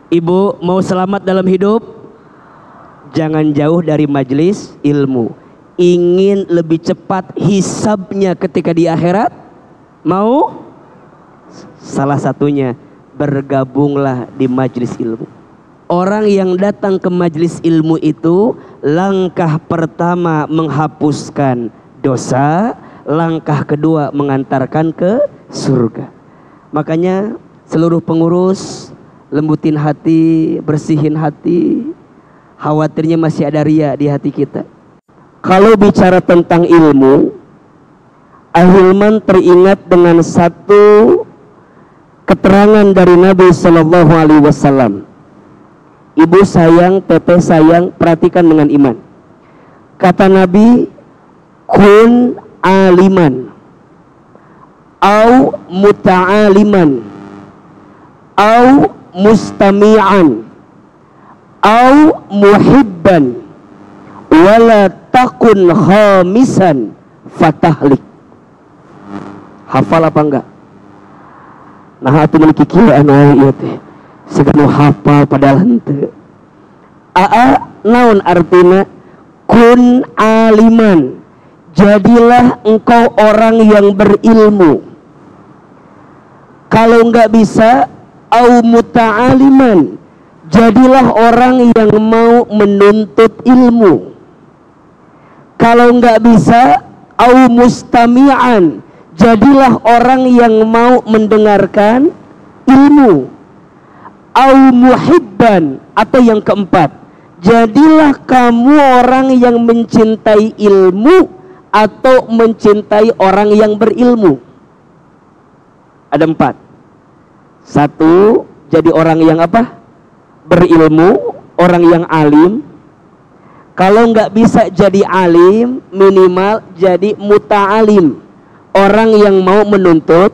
Ibu mau selamat dalam hidup, jangan jauh dari majelis ilmu. Ingin lebih cepat hisabnya ketika di akhirat, mau? Salah satunya bergabunglah di majelis ilmu. Orang yang datang ke majelis ilmu itu langkah pertama menghapuskan dosa, langkah kedua mengantarkan ke surga. Makanya seluruh pengurus lembutin hati, bersihin hati. Khawatirnya masih ada ria di hati kita. Kalau bicara tentang ilmu, Ahilman teringat dengan satu keterangan dari Nabi Shallallahu Alaihi Wasallam. Ibu sayang, teteh sayang, perhatikan dengan iman. Kata Nabi, kun aliman, au muta'aliman, au mustami'an, au muhibban, wala takun khamisan fatahlik. Hafal apa enggak? Nah, itu memiliki kira anak teh. Segera hafal padahal henteu. Naon artina? Kun aliman, jadilah engkau orang yang berilmu. Kalau enggak bisa, au muta'aliman, jadilah orang yang mau menuntut ilmu. Kalau enggak bisa, au mustami'an, jadilah orang yang mau mendengarkan ilmu. Au muhibban, atau yang keempat, jadilah kamu orang yang mencintai ilmu atau mencintai orang yang berilmu. Ada 4. 1, jadi orang yang apa? Berilmu, orang yang alim. Kalau nggak bisa jadi alim, minimal jadi muta'alim, orang yang mau menuntut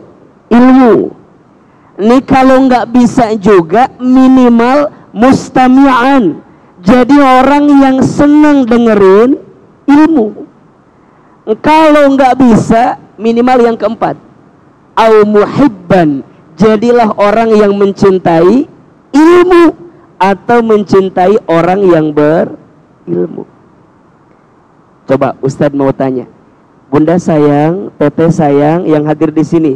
ilmu. Ini kalau nggak bisa juga, minimal mustami'an, jadi orang yang senang dengerin ilmu. Kalau nggak bisa, minimal yang keempat, au muhibban, jadilah orang yang mencintai ilmu atau mencintai orang yang berilmu. Coba Ustadz mau tanya, Bunda sayang, Teteh sayang yang hadir di sini,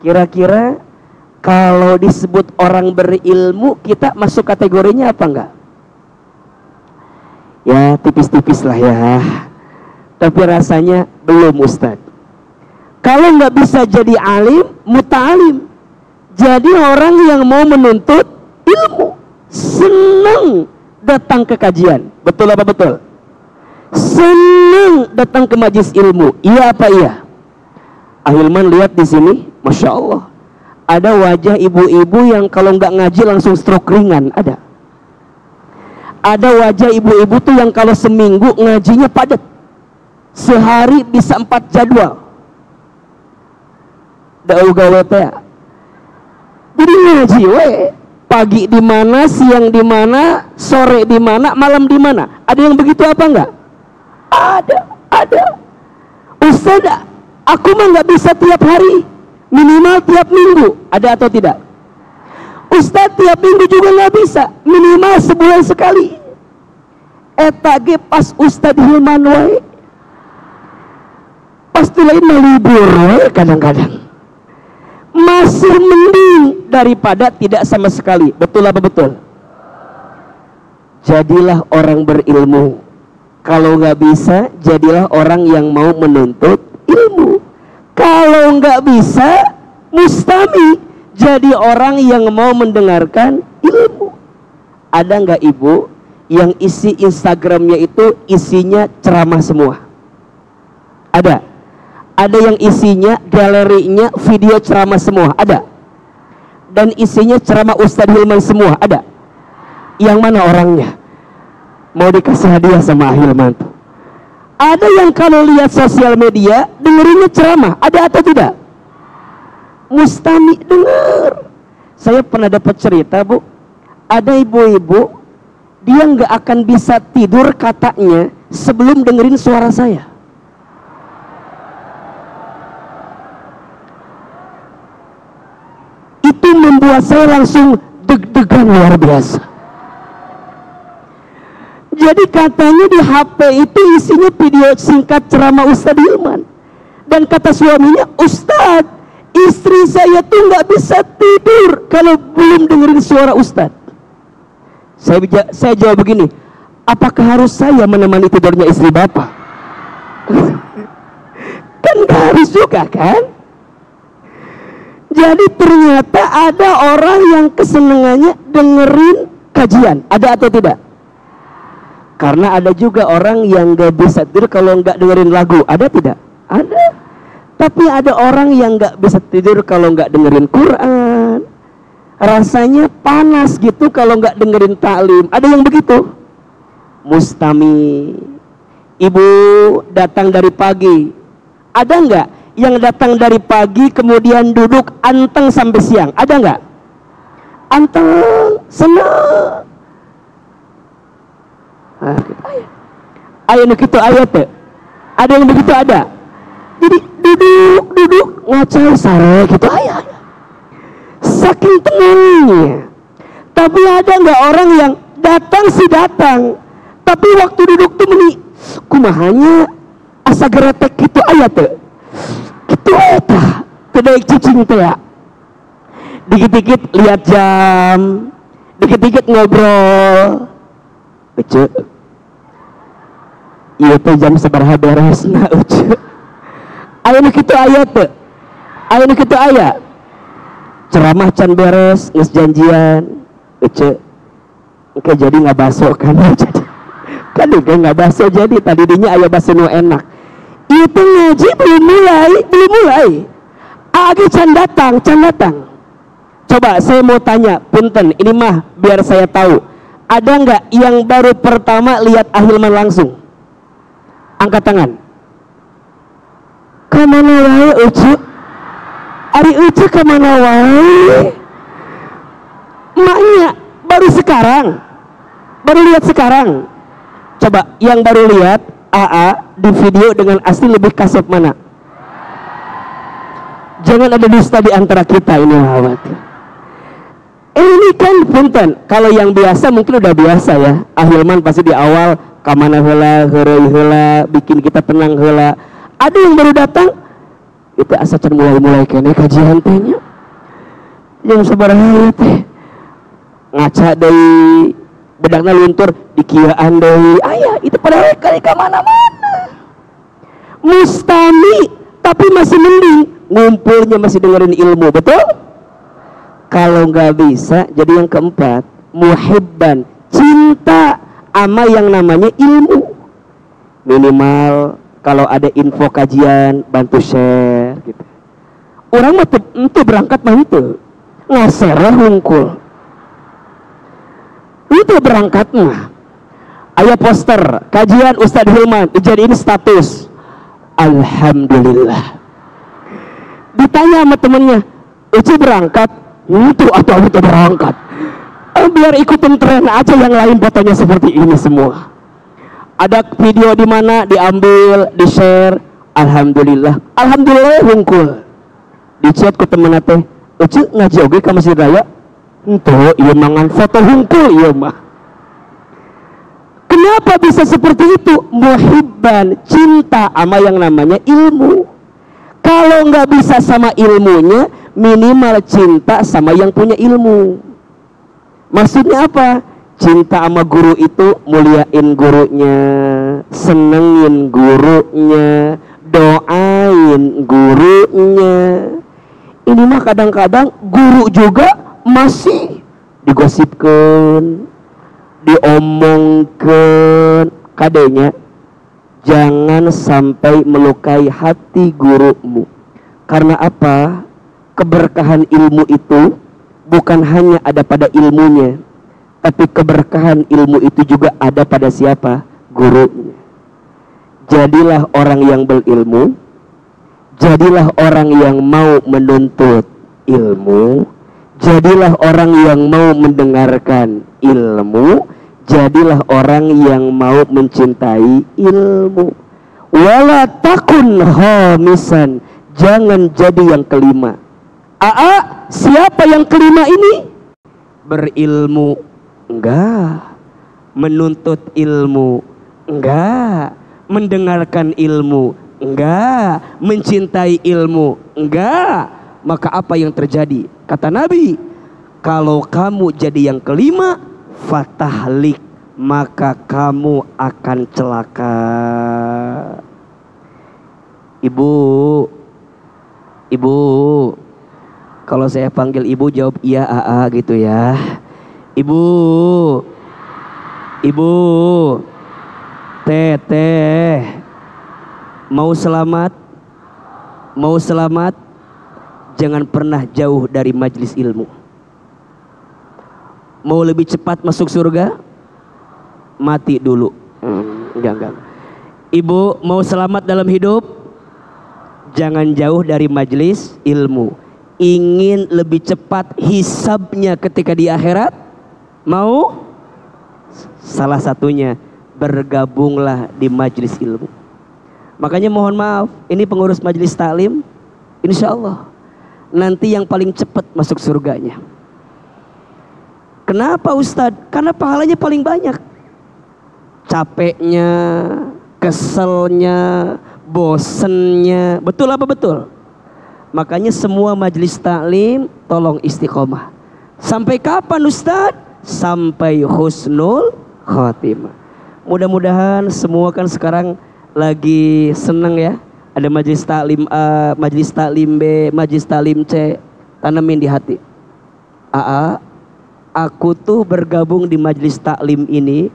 kira-kira kalau disebut orang berilmu, kita masuk kategorinya apa enggak? Ya tipis-tipis lah ya, tapi rasanya belum Ustadz. Kalau nggak bisa jadi alim, muta'alim, jadi orang yang mau menuntut ilmu, senang datang ke kajian. Betul apa betul? Senang datang ke majelis ilmu. Iya apa iya? Ahilman lihat di sini, masya Allah, ada wajah ibu-ibu yang kalau nggak ngaji langsung stroke ringan. Ada wajah ibu-ibu tuh yang kalau seminggu ngajinya padat, sehari bisa 4 jadwal. Jadi ngaji we, pagi di mana, siang di mana, sore di mana, malam di mana. Ada yang begitu apa enggak? Ada. Ustaz, aku mah nggak bisa tiap hari, minimal tiap minggu. Ada atau tidak? Ustaz, tiap minggu juga nggak bisa, minimal sebulan sekali. Etage pas Ustaz Hilman wae, pasti lain libur wae kadang-kadang. Masih mending daripada tidak sama sekali. Betul apa betul? Jadilah orang berilmu. Kalau nggak bisa, jadilah orang yang mau menuntut ilmu. Kalau nggak bisa, mustami, jadi orang yang mau mendengarkan ilmu. Ada nggak ibu yang isi Instagramnya itu isinya ceramah semua? Ada. Ada yang isinya, galerinya video ceramah semua, ada. Dan isinya ceramah Ustadz Hilman semua, ada. Yang mana orangnya? Mau dikasih hadiah sama Hilman tuh. Ada yang kalau lihat sosial media, dengerinnya ceramah, ada atau tidak? Mustami denger. Saya pernah dapat cerita, Bu. Ada ibu-ibu, dia nggak akan bisa tidur katanya sebelum dengerin suara saya. Itu membuat saya langsung deg-degan luar biasa. Jadi katanya di HP itu isinya video singkat ceramah Ustadz Hilman. Dan kata suaminya, Ustadz, istri saya tuh nggak bisa tidur kalau belum dengerin suara Ustadz. Saya jawab begini, apakah harus saya menemani tidurnya istri bapak? Kan nggak harus juga kan? Jadi ternyata ada orang yang kesenangannya dengerin kajian, ada atau tidak? Karena ada juga orang yang gak bisa tidur kalau nggak dengerin lagu, ada tidak? Ada. Tapi ada orang yang nggak bisa tidur kalau nggak dengerin Quran. Rasanya panas gitu kalau nggak dengerin taklim. Ada yang begitu? Mustami. Ibu datang dari pagi. Ada nggak yang datang dari pagi kemudian duduk anteng sampai siang? Ada nggak? Anteng, senang. Ayo begitu ayat tuh. Ada yang begitu ada. Jadi duduk ngacau sare gitu ayat. Saking tenangnya. Tapi ada nggak orang yang datang sih datang, tapi waktu duduk tuh meni kumahanya asa geretek gitu ayat tuh. Gitu ayat tah. Kedai cicing tuh ya. Dikit-dikit lihat jam, dikit-dikit ngobrol. Ucu, iya tuh jam sabaraha beresna ucu. Ayo kitu aya teu. Ayo kitu aya. Ceramah can beres, geus janjian. Ucu. Engke jadi ngabaso kan jadi. Kan juga ngabaso jadi tadi dinya aya baso nu enak. Ieu teh ngaji belum mulai. Agi can datang. Coba saya mau tanya, punten, ini mah biar saya tahu. Ada nggak yang baru pertama lihat Ahilman langsung? Angkat tangan. Kemana wae Ucu? Ari Ucu kemana wae? Maknya baru sekarang. Baru lihat sekarang. Coba yang baru lihat AA di video dengan asli lebih kasep mana? Jangan ada dusta di antara kita ini khawatir. Ini kan punten, kalau yang biasa mungkin udah biasa ya. Ahilman pasti di awal kamana heula, heureuy heula, bikin kita tenang heula. Ada yang baru datang, itu asa can mulai kene kajian teh nya. Yang sabaraha teh ngaca deui, bedakna luntur dikieuan deui. Aya, itu padahal kali ka mana-mana. Mustami, tapi masih mending ngumpulnya masih dengerin ilmu, betul? Kalau nggak bisa, jadi yang keempat, muhibban, cinta ama yang namanya ilmu. Minimal kalau ada info kajian, bantu share gitu. Orang mah itu berangkat mah itu ngaserah hungkul. Itu berangkat mah. Aya poster kajian Ustadz Hilman, dijadiin status. Alhamdulillah. Ditanya sama temennya, Uci berangkat? Itu atau itu berangkat, biar ikutin tren aja yang lain fotonya seperti ini semua. Ada video di mana diambil, di share, alhamdulillah hungkul. Di chat ku temen teh, Uci ngaji oge ka Masjid Raya? Ento ieu mangan foto hungkul ieu mah. Kenapa bisa seperti itu? Muhibban, cinta sama yang namanya ilmu. Kalau nggak bisa sama ilmunya, minimal cinta sama yang punya ilmu. Maksudnya apa? Cinta sama guru itu muliain gurunya, senengin gurunya, doain gurunya. Ini mah kadang-kadang guru juga masih digosipkan, diomongkan. Kadenya jangan sampai melukai hati gurumu. Karena apa? Keberkahan ilmu itu bukan hanya ada pada ilmunya, tapi keberkahan ilmu itu juga ada pada siapa? Gurunya. Jadilah orang yang berilmu, jadilah orang yang mau menuntut ilmu, jadilah orang yang mau mendengarkan ilmu, jadilah orang yang mau mencintai ilmu. Wala takun khamisan, jangan jadi yang kelima. Siapa yang kelima ini? berilmu? Enggak. Menuntut ilmu? Enggak. Mendengarkan ilmu? Enggak. Mencintai ilmu? Enggak. Maka apa yang terjadi? Kata Nabi, kalau kamu jadi yang kelima, fatahlik, maka kamu akan celaka. Ibu, kalau saya panggil ibu jawab iya aa gitu ya. Ibu, teteh, mau selamat, jangan pernah jauh dari majelis ilmu. Mau lebih cepat masuk surga, mati dulu. Enggak. Ibu mau selamat dalam hidup, jangan jauh dari majelis ilmu. Ingin lebih cepat hisabnya ketika di akhirat, mau? Salah satunya bergabunglah di majelis ilmu. Makanya mohon maaf, ini pengurus majelis taklim, insya Allah nanti yang paling cepat masuk surganya. Kenapa Ustadz? Karena pahalanya paling banyak. Capeknya, keselnya, bosennya, betul apa betul? Makanya semua majelis taklim tolong istiqomah. Sampai kapan Ustadz? Sampai husnul khotimah. Mudah-mudahan semua kan sekarang lagi seneng ya. Ada majelis taklim A, majelis taklim B, majelis taklim C. Tanamin di hati. Aku tuh bergabung di majelis taklim ini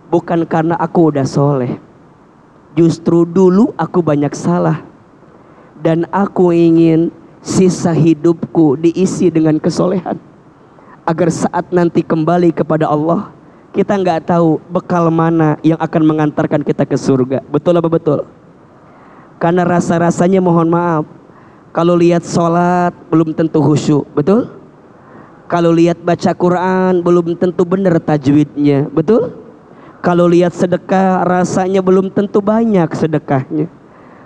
bukan karena aku udah soleh. Justru dulu aku banyak salah. Dan aku ingin sisa hidupku diisi dengan kesolehan. Agar saat nanti kembali kepada Allah, kita nggak tahu bekal mana yang akan mengantarkan kita ke surga. Betul apa betul? Karena rasa-rasanya mohon maaf, kalau lihat sholat belum tentu khusyuk. Betul? Kalau lihat baca Quran belum tentu benar tajwidnya, betul? Kalau lihat sedekah rasanya belum tentu banyak sedekahnya.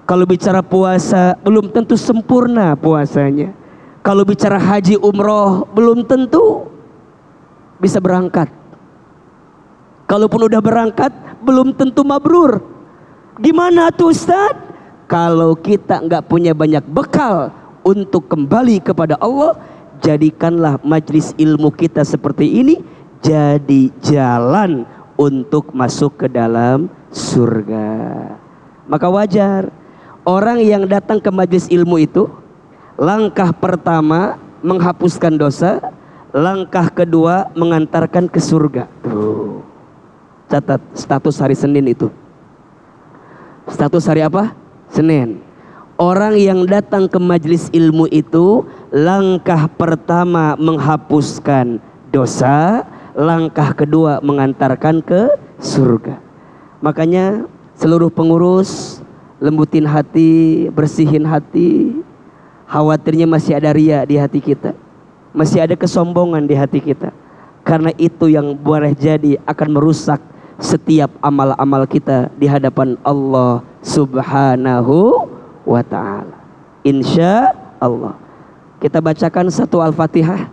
Kalau bicara puasa belum tentu sempurna puasanya. Kalau bicara haji umroh belum tentu bisa berangkat. Kalaupun udah berangkat belum tentu mabrur. Gimana tuh Ustadz? Kalau kita nggak punya banyak bekal untuk kembali kepada Allah, jadikanlah majelis ilmu kita seperti ini jadi jalan untuk masuk ke dalam surga. Maka wajar orang yang datang ke majelis ilmu itu, langkah pertama menghapuskan dosa, langkah kedua mengantarkan ke surga. Tuh. Catat status hari Senin itu. Status hari apa? Senin. Orang yang datang ke majelis ilmu itu, langkah pertama menghapuskan dosa, langkah kedua mengantarkan ke surga. Makanya seluruh pengurus lembutin hati, bersihin hati. Khawatirnya masih ada ria di hati kita, masih ada kesombongan di hati kita. Karena itu yang boleh jadi akan merusak setiap amal-amal kita di hadapan Allah Subhanahu wa ta'ala. Insya Allah kita bacakan satu Al-Fatihah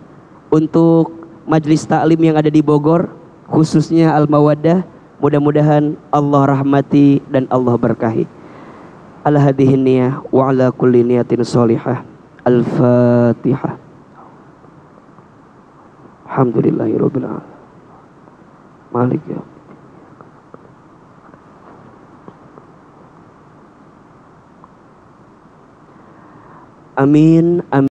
untuk majelis taklim yang ada di Bogor, khususnya Al-Mawaddah. Mudah-mudahan Allah rahmati dan Allah berkahi. Ala hadhihi niyah wa ala kulli niyatin sholihah. Al-Fatihah. Alhamdulillahirabbil alamin. Malik ya. Amin. Amin.